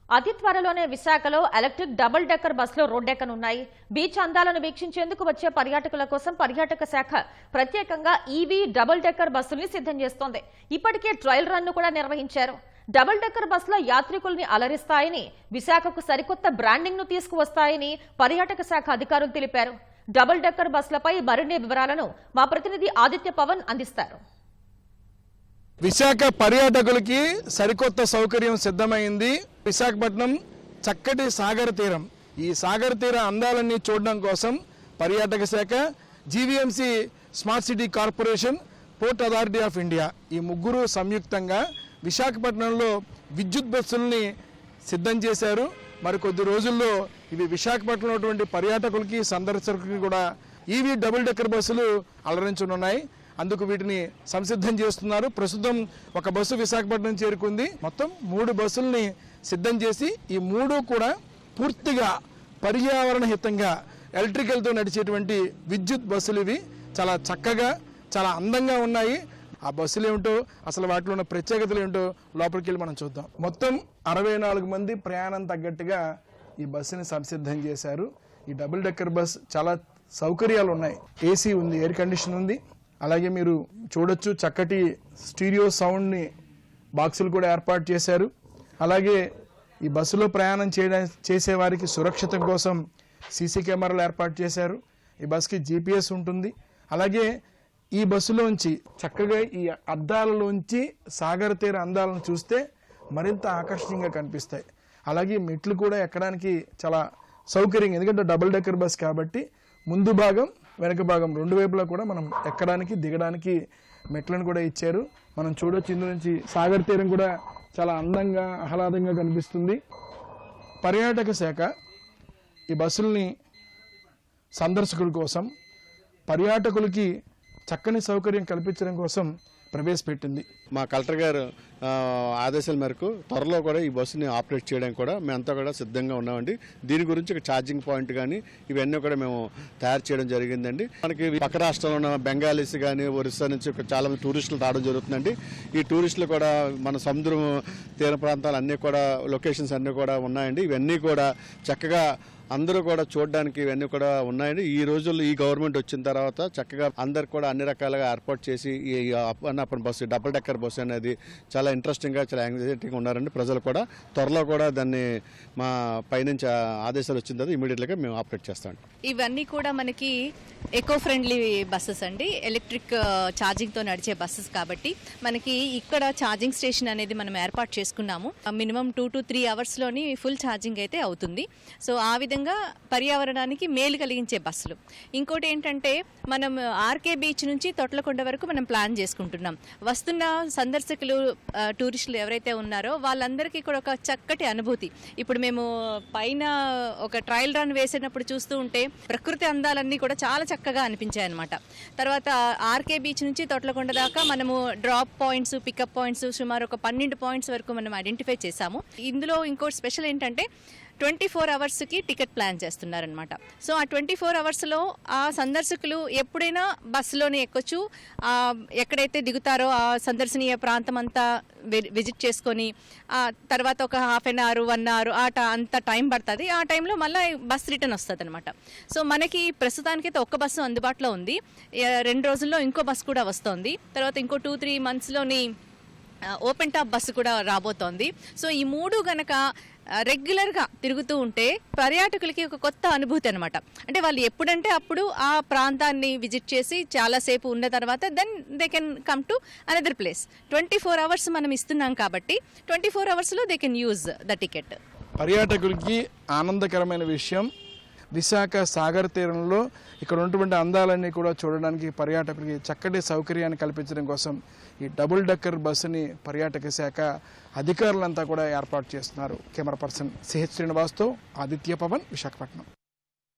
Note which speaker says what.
Speaker 1: అతి త్వరలోనే విశాఖలో ఎలక్ట్రిక్ డబుల్ డెక్కర్ బస్సులు రోడ్డెక్కనున్నాయి. బీచ్ అందాలను వీక్షించేందుకు వచ్చే పర్యాటకుల కోసం పర్యాటక శాఖ ప్రత్యేకంగా ఈవీ డబుల్ డెక్కర్ బస్సుల్ని సిద్ధం చేస్తోంది. ఇప్పటికే ట్రయల్ రన్ కూడా నిర్వహించారు. డబుల్ డెక్కర్ బస్సులో యాత్రికుల్ని అలరిస్తాయని, విశాఖకు సరికొత్త బ్రాండింగ్ ను తీసుకువస్తాయని పర్యాటక శాఖ అధికారులు తెలిపారు. డబుల్ డెక్కర్ బస్సులపై మరిన్ని వివరాలను మా ప్రతినిధి ఆదిత్య పవన్ అందిస్తారు.
Speaker 2: విశాఖ పర్యాటకులకి సరికొత్త సౌకర్యం సిద్ధమైంది. విశాఖపట్నం చక్కటి సాగర తీరం. ఈ సాగర తీర అందాలన్నీ చూడడం కోసం పర్యాటక శాఖ, GVMC smart city corporation, port authority of India ఈ ముగ్గురు సంయుక్తంగా విశాఖపట్నంలో విద్యుత్ బస్సుల్ని సిద్ధం చేశారు. మరి కొద్ది రోజుల్లో ఇవి విశాఖపట్నంలో పర్యాటకులకి, సందర్శకులకి కూడా ఈవీ డబుల్ డెక్కర్ బస్సులు అలరించనున్నాయి. అందుకు వీటిని సంసిద్ధం చేస్తున్నారు. ప్రస్తుతం ఒక బస్సు విశాఖపట్నం చేరుకుంది. మొత్తం 3 బస్సుల్ని సిద్ధం చేసి ఈ 3 కూడా పూర్తిగా పర్యావరణ హితంగా ఎలక్ట్రికల్తో నడిచేటువంటి విద్యుత్ బస్సులు. ఇవి చాలా చక్కగా, చాలా అందంగా ఉన్నాయి. ఆ బస్సులు ఏమిటో, అసలు వాటిలో ఉన్న ప్రత్యేకతలు ఏమిటో లోపలికి వెళ్ళి మనం చూద్దాం. మొత్తం 64 మంది ప్రయాణం తగ్గట్టుగా ఈ బస్సుని సంసిద్ధం చేశారు. ఈ డబుల్ డెక్కర్ బస్ చాలా సౌకర్యాలు ఉన్నాయి. ఏసీ ఉంది, ఎయిర్ కండిషన్ ఉంది. అలాగే మీరు చూడొచ్చు, చక్కటి స్టీరియో సౌండ్ని బాక్సులు కూడా ఏర్పాటు చేశారు. అలాగే ఈ బస్సులో ప్రయాణం చేసేవారికి సురక్షితం కోసం సీసీ కెమెరాలు ఏర్పాటు చేశారు. ఈ బస్కి జీపీఎస్ ఉంటుంది. అలాగే ఈ బస్సులోంచి చక్కగా ఈ అద్దాలలోంచి సాగర తీర అందాలను చూస్తే మరింత ఆకర్షణీయంగా కనిపిస్తాయి. అలాగే మెట్లు కూడా ఎక్కడానికి చాలా సౌకర్యంగా, ఎందుకంటే డబుల్ డెక్కర్ బస్ కాబట్టి ముందు భాగం, వెనక భాగం 2 వైపులా కూడా మనం ఎక్కడానికి, దిగడానికి మెట్లను కూడా ఇచ్చారు. మనం చూడొచ్చు, ఇందు నుంచి సాగర్ తీరం కూడా చాలా అందంగా, ఆహ్లాదంగా కనిపిస్తుంది. పర్యాటక శాఖ ఈ బస్సుల్ని సందర్శకుల కోసం, పర్యాటకులకి చక్కని సౌకర్యం కల్పించడం కోసం ప్రవేశపెట్టింది.
Speaker 3: మా కలెక్టర్ గారు ఆదేశాల మేరకు త్వరలో కూడా ఈ బస్సుని ఆపరేట్ చేయడానికి కూడా మేమంతా కూడా సిద్ధంగా ఉన్నామండి. దీని గురించి ఒక ఛార్జింగ్ పాయింట్ కానీ ఇవన్నీ కూడా మేము తయారు చేయడం జరిగిందండి. మనకి పక్క రాష్ట్రంలో ఉన్న బెంగాలీస్ కానీ, ఒరిస్సా నుంచి చాలా మంది టూరిస్టులు రావడం జరుగుతుందండి. ఈ టూరిస్టులు కూడా మన సముద్రం తీర ప్రాంతాలు అన్నీ కూడా, లొకేషన్స్ అన్నీ కూడా ఉన్నాయండి. ఇవన్నీ కూడా చక్కగా అందరూ కూడా చూడడానికి ఇవన్నీ కూడా ఉన్నాయండి. ఈ రోజుల్లో ఈ గవర్నమెంట్ వచ్చిన తర్వాత చక్కగా అందరు కూడా అన్ని రకాలుగా ఏర్పాటు చేసి ఈ Appanna bus, double decker bus అనేది చాలా ఇంట్రెస్టింగ్గా, చాలా యాంగ్జైటీగా ఉన్నారండి. ప్రజలు కూడా త్వరలో కూడా దాన్ని మా పైనుంచి ఆదేశాలు వచ్చిన తర్వాత ఇమీడియట్గా మేము ఆపరేట్ చేస్తాం.
Speaker 4: ఇవన్నీ కూడా మనకి ఎకో ఫ్రెండ్లీ బస్సెస్ అండి, ఎలక్ట్రిక్ ఛార్జింగ్తో నడిచే బస్సెస్ కాబట్టి మనకి ఇక్కడ ఛార్జింగ్ స్టేషన్ అనేది మనం ఏర్పాటు చేసుకున్నాము. మినిమం 2 to 3 అవర్స్లోని ఫుల్ ఛార్జింగ్ అయితే అవుతుంది. సో ఆ విధంగా పర్యావరణానికి మేలు కలిగించే బస్సులు. ఇంకోటి ఏంటంటే, మనం ఆర్కే బీచ్ నుంచి తొట్లకొండ వరకు మనం ప్లాన్ చేసుకుంటున్నాం. వస్తున్న సందర్శకులు, టూరిస్టులు ఎవరైతే ఉన్నారో వాళ్ళందరికీ కూడా ఒక చక్కటి అనుభూతి. ఇప్పుడు మేము పైన ఒక ట్రయల్ రన్ వేసినప్పుడు చూస్తూ ఉంటే ప్రకృతి అందాలన్నీ కూడా చాలా చక్కగా అనిపించాయి అనమాట. తర్వాత ఆర్కే బీచ్ నుంచి తొట్లకొండ దాకా మనము డ్రాప్ పాయింట్స్, పికప్ పాయింట్స్ సుమారు ఒక 12 పాయింట్స్ వరకు మనం ఐడెంటిఫై చేశాము. ఇందులో ఇంకోటి స్పెషల్ ఏంటంటే 24 అవర్స్కి టికెట్ ప్లాన్ చేస్తున్నారనమాట. సో ఆ 24 అవర్స్లో ఆ సందర్శకులు ఎప్పుడైనా బస్సులోనే ఎక్కొచ్చు. ఎక్కడైతే దిగుతారో ఆ సందర్శనీయ ప్రాంతం అంతా విజిట్ చేసుకొని తర్వాత ఒక హాఫ్ అన్ అవర్, 1 hour అంత టైం పడుతుంది. ఆ టైంలో మళ్ళీ బస్ రిటర్న్ వస్తుంది అనమాట. సో మనకి ప్రస్తుతానికైతే ఒక్క బస్సు అందుబాటులో ఉంది. 2 రోజుల్లో ఇంకో బస్సు కూడా వస్తుంది. తర్వాత ఇంకో 2-3 monthsలోని ఓపెన్ టాప్ బస్సు కూడా రాబోతోంది. సో ఈ 3 గనక రెగ్యులర్గా తిరుగుతూ ఉంటే పర్యాటకులకి ఒక కొత్త అనుభూతి అనమాట. అంటే వాళ్ళు ఎప్పుడంటే అప్పుడు ఆ ప్రాంతాన్ని విజిట్ చేసి చాలాసేపు ఉన్న తర్వాత then they can come to another place. 24 hours మనం ఇస్తున్నాం కాబట్టి 24 hours they can use the ticket.
Speaker 2: పర్యాటకులకి ఆనందకరమైన విషయం, విశాఖ సాగర్ తీరంలో ఇక్కడ ఉన్నటువంటి అందాలన్నీ కూడా చూడడానికి పర్యాటకులకి చక్కటి సౌకర్యాన్ని కల్పించడం కోసం ఈ డబుల్ డెక్కర్ బస్సుని పర్యాటక శాఖ అధికారులంతా కూడా ఏర్పాటు చేస్తున్నారు. కెమెరా పర్సన్ సిహెచ్ శ్రీనివాస్తో ఆదిత్య పవన్, విశాఖపట్నం.